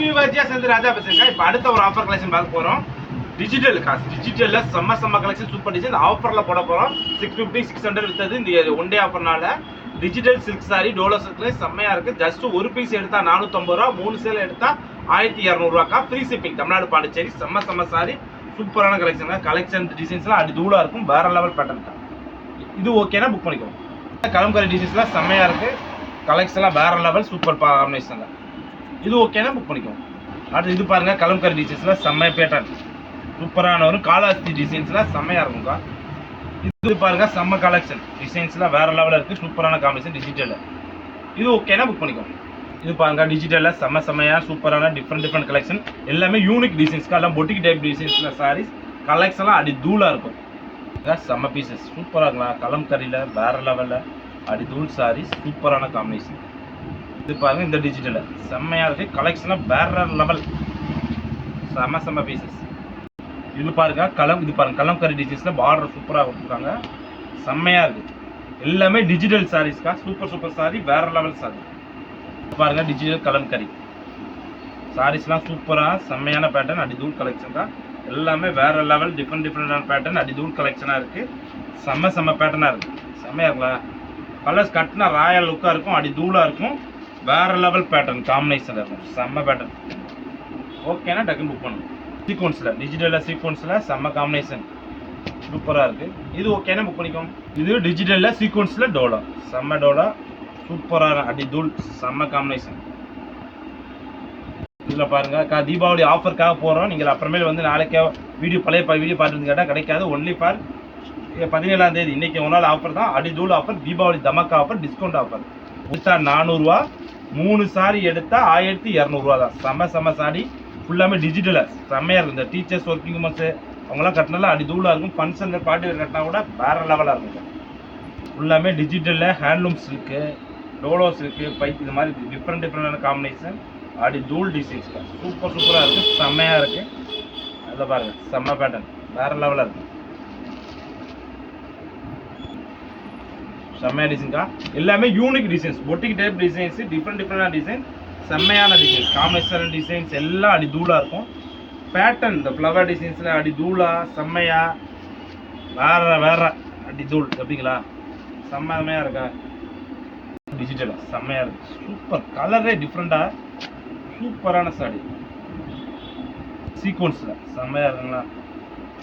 Viewers சேர்ந்து ராஜா பேசுறேன். இப்போ அடுத்த ஒரு ஆஃபர் கலெக்ஷன் பார்க்க போறோம். டிஜிட்டல் காசு டிஜிட்டல்ல செம்ம கலெக்ஷன் சூப்பர் டிசைன் ஆஃபர்ல போட போறோம். 650 600 வித்தது இந்த ஒன் டே ஆஃபர்னால டிஜிட்டல் சில்க் சாரி டோலோ சில்க்ல செம்மையா இருக்கு. ஜஸ்ட் ஒரு பீஸ் எடுத்தா 450 ரூபா, 3 சேல் எடுத்தா 1200 ரூபாய்க்கா ஃப்ரீ ஷிப்பிங். தமிழ்நாடு பாண்டிச்சேரி செம்ம சாரி சூப்பரான கலெக்ஷன் டிசைன்ஸ்லாம் அடி தூளா இருக்கும். வேற லெவல் பேட்டர்ன் தான். இது ஓகேனா புக் பண்ணிக்கோங்க. கலம்கரி டிசைன்ஸ்லாம் செம்மையா இருக்கு. கலெக்ஷன்லாம் வேற லெவல் சூப்பர் காம்பினேஷன். இது ஓகேனா புக் பண்ணிக்கோங்க. அடுத்து இது பாருங்க கலம்கரி டிசைன்ஸ்லாம் செம்மையா பேட்டர்ன் சூப்பரான ஒரு காலாஸ்தி டிசைன்ஸ்லாம் செம்மையா இருக்கும்க்கா. இது பாருங்க செம்ம கலெக்ஷன் டிசைன்ஸ்லாம் வேற லெவலில் இருக்கு. சூப்பரான காம்பினேஷன் டிஜிட்டல். இது ஓகேனா புக் பண்ணிக்கோங்க. இது பாருங்க டிஜிட்டல்ல செம்மையா சூப்பரான டிஃப்ரெண்ட் கலெக்ஷன் எல்லாமே யூனிக் டிசைன்ஸ்க்கா. எல்லாம் பொட்டிக் டைப் டிசைன்ஸ்ல சாரீஸ் கலெக்ஷன்லாம் அடி தூளா இருக்கும். செம்ம பீசஸ் சூப்பராக இருக்கலாம். கலம்கரியில் வேற லெவலில் அடி தூள் சாரீஸ் சூப்பரான காம்பினேஷன். இது பாருங்க இந்த டிஜிட்டல் செம்மையா இருக்கு. கலெக்ஷன்லாம் வேற லெவல் செம்ம பீசஸ். இது பாருங்க இது பாருங்க கலம்கரி டிசைன்ஸ்ல பார்டர் சூப்பராக கொடுத்துருக்காங்க. செம்மையா இருக்கு. எல்லாமே டிஜிட்டல் சாரீஸ்க்கா. சூப்பர் சாரி வேற லெவல் சாரி. பாருங்க டிஜிட்டல் கலம்கரி சாரீஸ்லாம் சூப்பரா செம்மையான பேட்டர்ன் அடிதூள் கலெக்ஷன் தான். எல்லாமே வேற லெவல் டிஃப்ரெண்டான பேட்டர்ன் அடிதூள் கலெக்ஷனா இருக்கு. செம்ம பேட்டர்னா இருக்கு. செம்மையா இருக்கலாம். கலர்ஸ் கட்டினா ராயல் லுக்கா இருக்கும். அடிதூளா இருக்கும். வேற லெவல் பேட்டர்ன் காம்பினேஷன் இருக்கும். செம்ம பேட்டர்ன். ஓகேனா டக்குன்னு புக் பண்ணுங்க. சீக்வன்ஸ்ல டிஜிட்டல்ல சீக்வன்ஸ்ல செம்ம காம்பினேஷன் சூப்பரா இருக்கு. இது ஓகேனா புக் பண்ணிக்கோங்க. இது டிஜிட்டல்ல சீக்வன்ஸ்ல டோலா செம்ம டோலா சூப்பரான அடிதூள் செம்ம காம்பினேஷன். இதுல பாருங்க தீபாவளி ஆஃபருக்காக போறோம். நீங்கள் அப்புறமேல வந்து நாளைக்கு பழைய வீடியோ பார்த்துட்டு கேட்டால் கிடைக்காது. ஒன்லி ஃபார் 17ஆம் தேதி இன்னைக்கு ஒரு நாள் ஆஃபர் தான். அடிதூள் ஆஃபர் தீபாவளி தமக்கா ஆஃபர் டிஸ்கவுண்ட் ஆஃபர். எடுத்தா 400 ரூபா, 3 சாரி எடுத்தா 1200 ரூபா தான். செம்ம சாரி ஃபுல்லாமே டிஜிட்டலா செம்மையா இருக்கும். இந்த டீச்சர்ஸ் ஒர்க்கிங் உமன்ஸ் அவங்களாம் கட்டினாலும் அடி தூளா இருக்கும். ஃபங்க்ஷன் பார்ட்டி வேர் கட்டினா கூட வேற லெவலா இருக்கும். ஃபுல்லாமே டிஜிட்டல்ல ஹேண்ட்லூம்ஸ் இருக்கு, டோலோஸ் இருக்கு, பைக் இது மாதிரி டிஃப்ரெண்டான காம்பினேஷன் அடி தூள் டிசைன்ஸ் சூப்பரா இருக்கு. செம்மையா இருக்கு. அதில் பாருங்க செம்ம பேட்டர்ன் வேற லெவலா இருக்கு. செம்மையா டிசைன்க்கா. எல்லாமே unique designs boutique type designs டிஃப்ரெண்டான டிசைன் செம்மையான டிசைன்ஸ் காம்பினேஷன் டிசைன்ஸ் எல்லாம் அடி தூளா இருக்கும். பேட்டர்ன் இந்த ஃப்ளவர் டிசைன்ஸ்ல அடி தூளா செம்மையா வேற அடி தூள் எப்படிங்களா செம்மையா இருக்கா. டிஜிட்டலா செம்மையா இருக்கு. சூப்பர் கலரே டிஃப்ரெண்டா சூப்பரான சாரி சீக்வன்ஸ்ல செம்மையா இருக்குங்களா.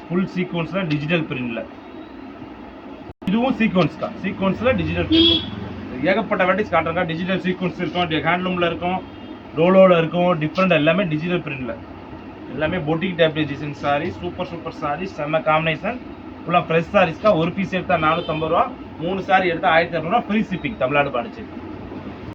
ஃபுல் சீக்வன்ஸ்ல டிஜிட்டல் பிரிண்ட்ல. இதுவும் சீக்வன்ஸ்க்கா. சீக்வன்ஸ்ல டிஜிட்டல் பிரிண்ட் ஏகப்பட்ட வெரைட்டிஸ் காட்டுறாங்க. டிஜிட்டல் சீக்வன்ஸ் இருக்கும், ஹேண்ட்லூம்ல இருக்கும், டோலோல இருக்கும், டிஃப்ரெண்ட் எல்லாமே டிஜிட்டல் பிரிண்ட்ல. எல்லாமே boutique type design sorry super sorry செம்ம காம்பினேஷன். ஃபுல்லாக ஃப்ரெஷ் சாரீஸ்க்கா. ஒரு பீஸ் எடுத்தால் 450 ரூபா, 3 சாரி எடுத்தால் 1200 ரூபா ஃப்ரீ ஷிப்பிங். தமிழ்நாடு பாண்டிச்சேரி.